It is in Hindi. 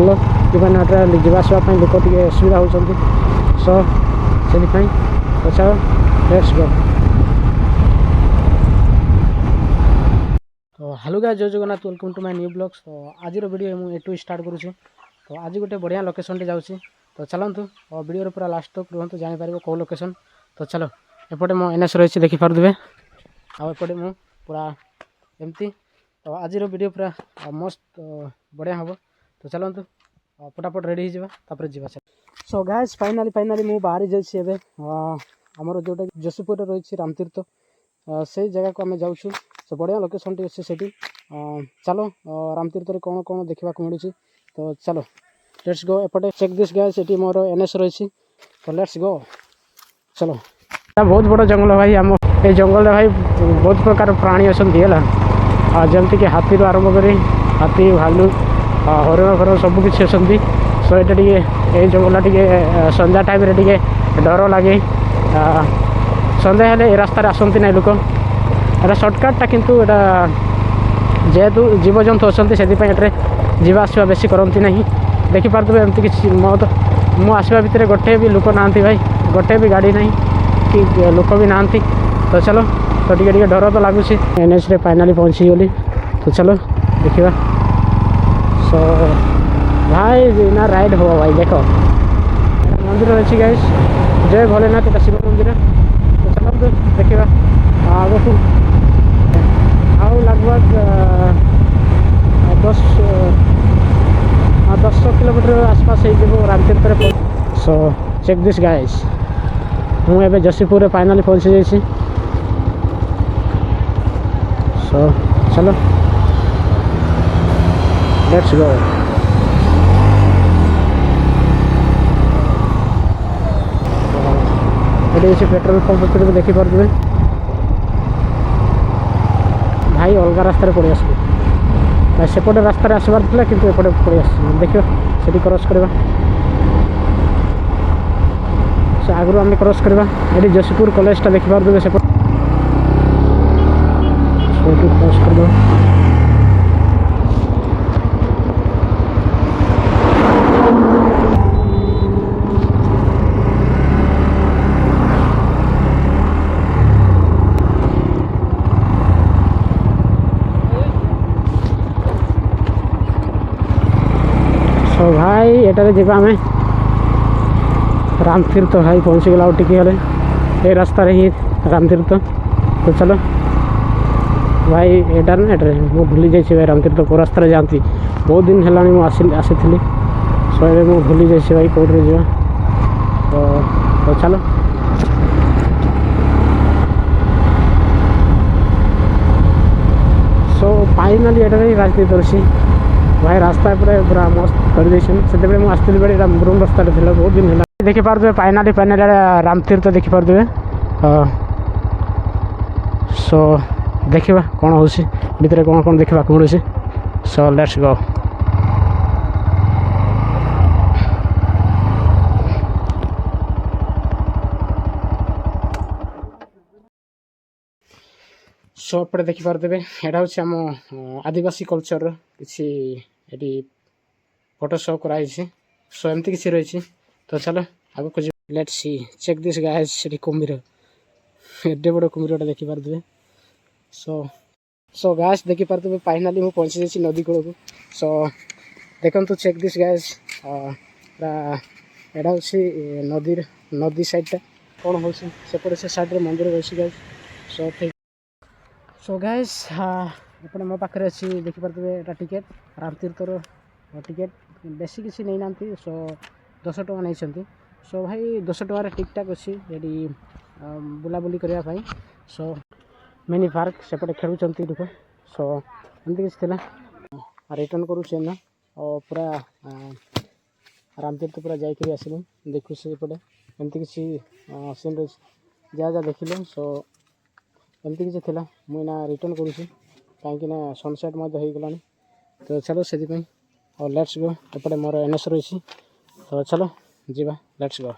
जीवनटा जावासवाई लोक टे असुविधा होती सो से अच्छा लेट्स गो। तो हेलो गाइस जय Jagannath welcome to my new blogs. तो आज वीडियो मुझे एटू स्टार्ट करुँच। तो आज गोटे बढ़िया लोकेशन टे जाऊँगी तो चलतु वीडियो पूरा लास्ट तक रुहतु जापर कौ लोकेशन। तो चलो एपटे मो एनएस रही देखिपे आपटे मु पूरा एमती। तो आज वीडियो पूरा मस्त बढ़िया हम। तो चलतु फटाफट रेडी होपर जा। सो गाइस फाइनाली मु बाहरी जाइए आमर जोटा जशुपुर रही रामतीर्थ से जगह को आम जाऊँ। सो बढ़िया लोकेशन टी अच्छे से चलो रामतीर्थ में कौन कौन देखा मिलूँ। तो चलो लेट्स गो एपटे चेक दिस गाइस ये मोर एनएस रही। तो लेट्स गो चलो। बहुत बड़ जंगल भाई आम ये जंगल भाई बहुत प्रकार प्राणी अच्छा है जमती कि हाथी आरंभ कर हाथी भालू हरिण फरण सबकि अच्छा। सो ये जंगल टे संध्या टाइम टे डर लगे सन्ध्या हेले रास्तार आसती ना लोक एटा सर्टकटा किंतु एटा जेहेतु जीवजंतु अच्छा से जावासवा बेसी करती ना देखिपे एमती कि मु आसवा भितर गोटे भी लोक ना भाई गोटे भी गाड़ी ना कि लोक भी ना। तो चलो तो टे डर तो लगुच एनएच रे फाइनाली पहुँची गली। तो चलो देखा। सो भाई ना राइड हो भाई देख मंदिर अच्छी गाइस जय भोलेनाथ एटा शिव मंदिर। तो चलो तो देखा आगे को आउ लगभग 10 किलोमीटर आसपास हो Ramtirth. So check this guys मुझे जशीपुर फाइनाली पहुँची जाइए। सो चलो लेट्स गो। ये पेट्रोल पंप देखिपे भाई अलग रास्तार पड़े आस सेपटे रास्तार आसबार था कि एपटे पड़े आस देख से क्रॉस करवा से आगु आम क्रॉस करवा ये जशीपुर कॉलेजटा देखिपे से क्रॉस कर दो। तो भाई एटारे जीवा आम रामतीर्थ भाई पहुँची गला टिके ये रास्ता ही रामतीर्थ। तो चलो भाई एटार ना एटारे मु भूली जाइए भाई रामतीर्थ को रास्ता जाती बहुत दिन है आसी सो ये मुझे भूली जाइए भाई कौटे जा। तो चलो सो फाइनाली एटारे राजनीति अच्छी भाई रास्ता पूरा मस्त कर से आसती बड़े रूम रास्ता बहुत दिन है देखिपे फाइनाली रामतीर्थ देखिपे। सो देखा कौन हो भितर कौन कौन देखा मिलूँ। So let's go. सो एपटे देखिपे यहाँ हूँ आम आदिवासी कल्चर किसी ये फोटो शो कराई। सो एमती किसी रही। तो चलो आगे को let's see check this guys ये कुम्भीर एडे बड़ कुम्भीरटा देखिपे। सो गाइस देखिपे फाइनाली मुझे पहुँची जाइए नदी कूल को। सो देखो चेक दिस गाइस यहाँ हूँ नदी साइडटा कौन हो सेपटे से साइड मंदिर रही गाइस। सो ठीक सो गाइस एपटे मो पाखे अच्छी देखिपे यहाँ टिकेट रामतीर्थर टिकेट बेसी किसी नहीं ना। सो 10 टଙ୍କା नहीं। सो भाई 10 टकार ठीक ठाक अच्छी ये बुलाबुली करने। सो मिनी पार्क सेपटे खेलुंट लोक। सो एमती किसी रिटर्न करुचे ना और पूरा रामतीर्थ पूरा जाकि आसलु देखु सेपटे एमती किसी सीन रही जहाँ जहाँ देखिलु। सो एमती किसी थिला मुझे रिटर्न करुँची कहीं सनसेट हो गला। तो चलो से और लेट्स गो एपटे मोर एनएस रही। तो चलो जीवा लेट्स गो।